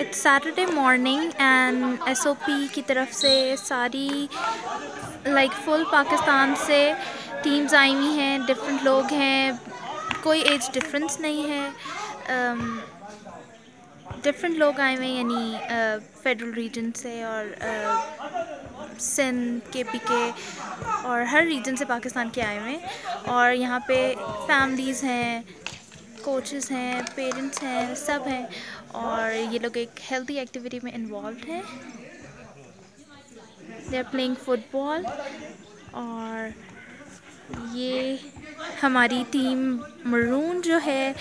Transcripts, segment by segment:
It's Saturday morning and SOP की तरफ से सारी फुल पाकिस्तान से टीम्स आई हुई हैं, डिफरेंट लोग हैं, कोई एज डिफरेंस नहीं है, डिफरेंट लोग आए हुए हैं, यानी फेडरल रीजन से और सिंध के और हर रीजन से पाकिस्तान के आए हुए हैं। और यहाँ पे फैमिलीज़ हैं, कोचेस हैं, पेरेंट्स हैं, सब हैं और ये लोग एक हेल्दी एक्टिविटी में इन्वॉल्व हैं। दे आर प्लेइंग फुटबॉल और ये हमारी टीम मरून जो है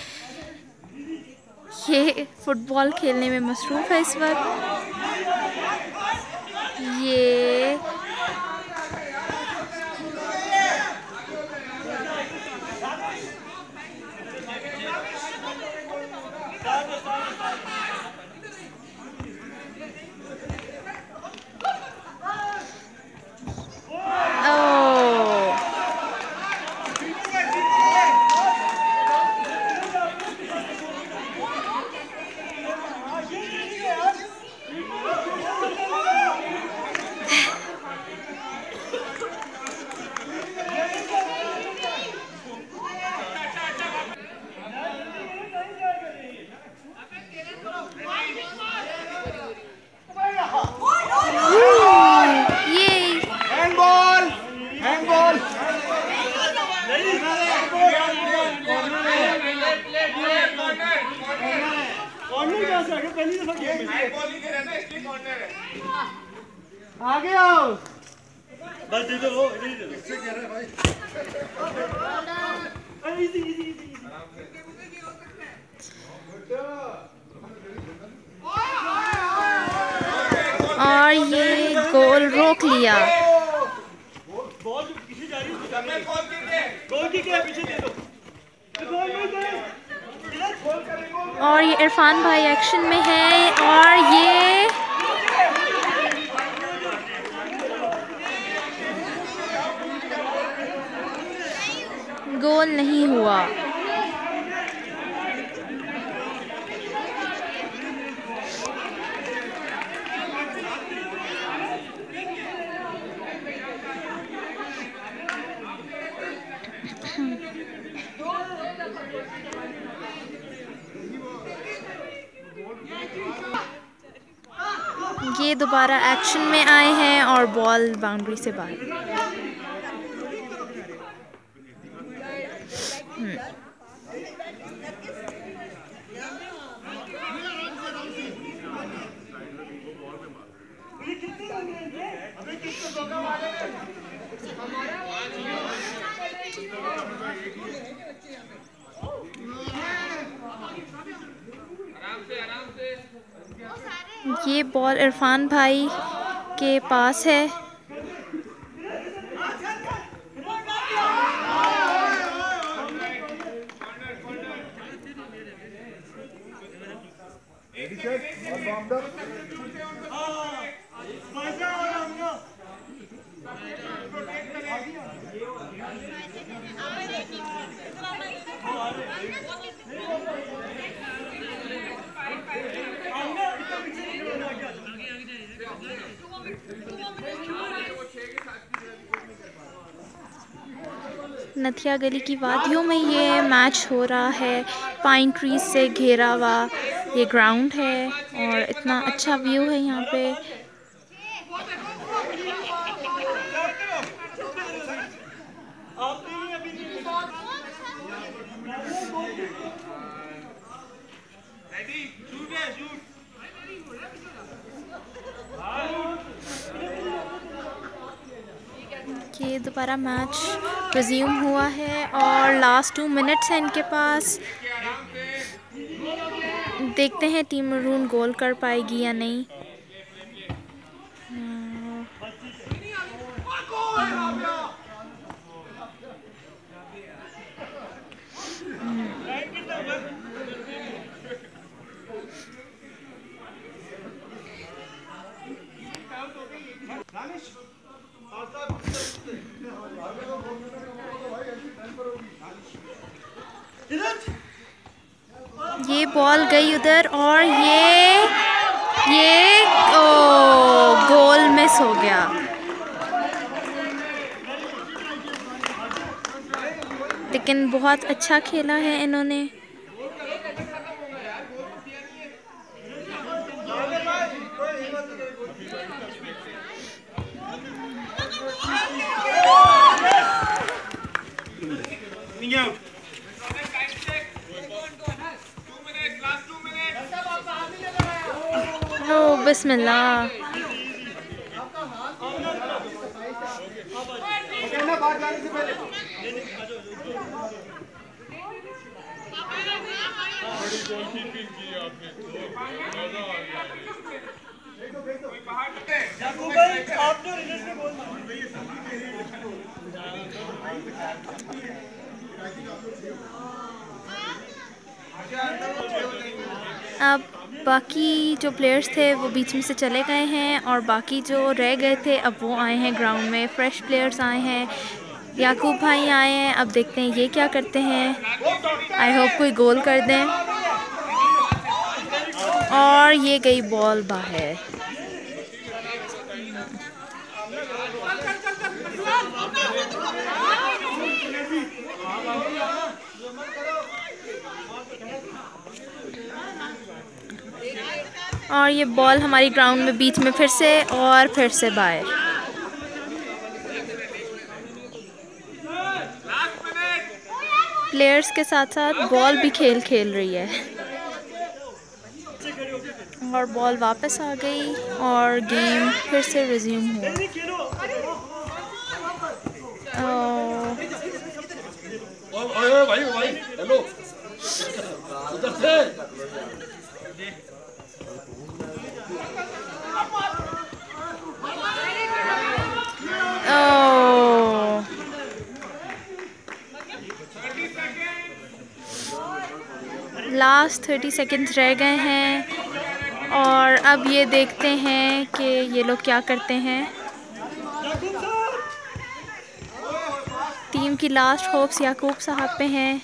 ये फुटबॉल खेलने में मसरूफ़ है इस वक्त। ये आगे आओ बस दे दो इससे कह रहा है भाई और ये गोल रोक लिया। और ये इरफान भाई एक्शन में है और ये गोल नहीं हुआ। ये दोबारा एक्शन में आए हैं और बॉल बाउंड्री से बाहर। ये बॉल इरफान भाई के पास है। नथिया गली की वादियों में ये मैच हो रहा है। पाइन ट्रीज से घेरा हुआ ये ग्राउंड है और इतना अच्छा व्यू है यहाँ पे। ये दोबारा मैच रिज्यूम हुआ है और लास्ट 2 मिनट्स हैं इनके पास। देखते हैं टीम मरून गोल कर पाएगी या नहीं। ये बॉल गई उधर और ये ये ओ गोल मिस हो गया। लेकिन बहुत अच्छा खेला है इन्होंने। ओ बिस्मिल्लाह। अब बाकी जो प्लेयर्स थे वो बीच में से चले गए हैं और बाकी जो रह गए थे अब वो आए हैं ग्राउंड में। फ्रेश प्लेयर्स आए हैं, याकूब भाई आए हैं। अब देखते हैं ये क्या करते हैं। आई होप कोई गोल कर दें। और ये गई बॉल बाहर। और ये बॉल हमारी ग्राउंड में बीच में फिर से बाहर। प्लेयर्स के साथ साथ बॉल भी खेल रही है। और बॉल वापस आ गई और गेम फिर से रिज्यूम हुआ। भाई हेलो उधर से। लास्ट 30 सेकंड्स रह गए हैं और अब ये देखते हैं कि ये लोग क्या करते हैं। टीम की लास्ट होप्स याकूब साहब पे हैं।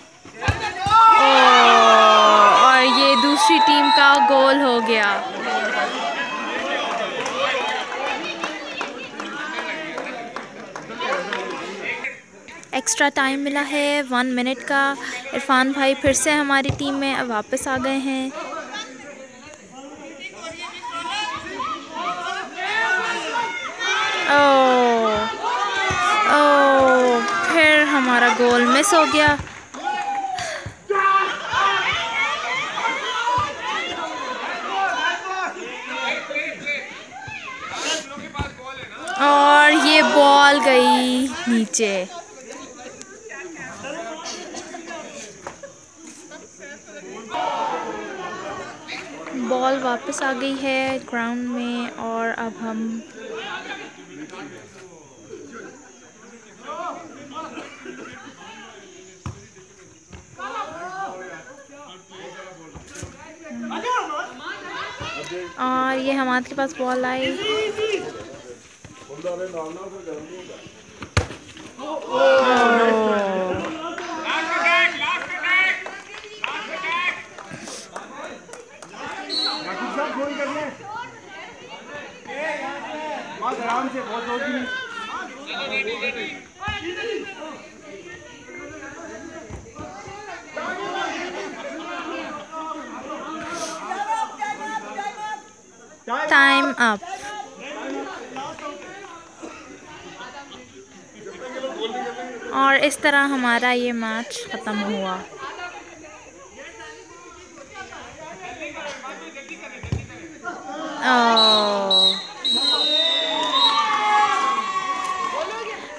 और ये दूसरी टीम का गोल हो गया। एक्स्ट्रा टाइम मिला है 1 मिनट का। इरफान भाई फिर से हमारी टीम में वापस आ गए हैं। फिर हमारा गोल मिस हो गया। और ये बॉल गई नीचे। बॉल वापस आ गई है ग्राउंड में और अब हम और ये हमारे पास बॉल आई। आराम से बहुत जोर टाइम अप। और इस तरह हमारा ये मैच ख़त्म हुआ।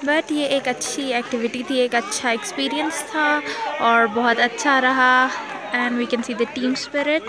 बट ये एक अच्छी एक्टिविटी थी, एक अच्छा एक्सपीरियंस था और बहुत अच्छा रहा। And we can see the team spirit.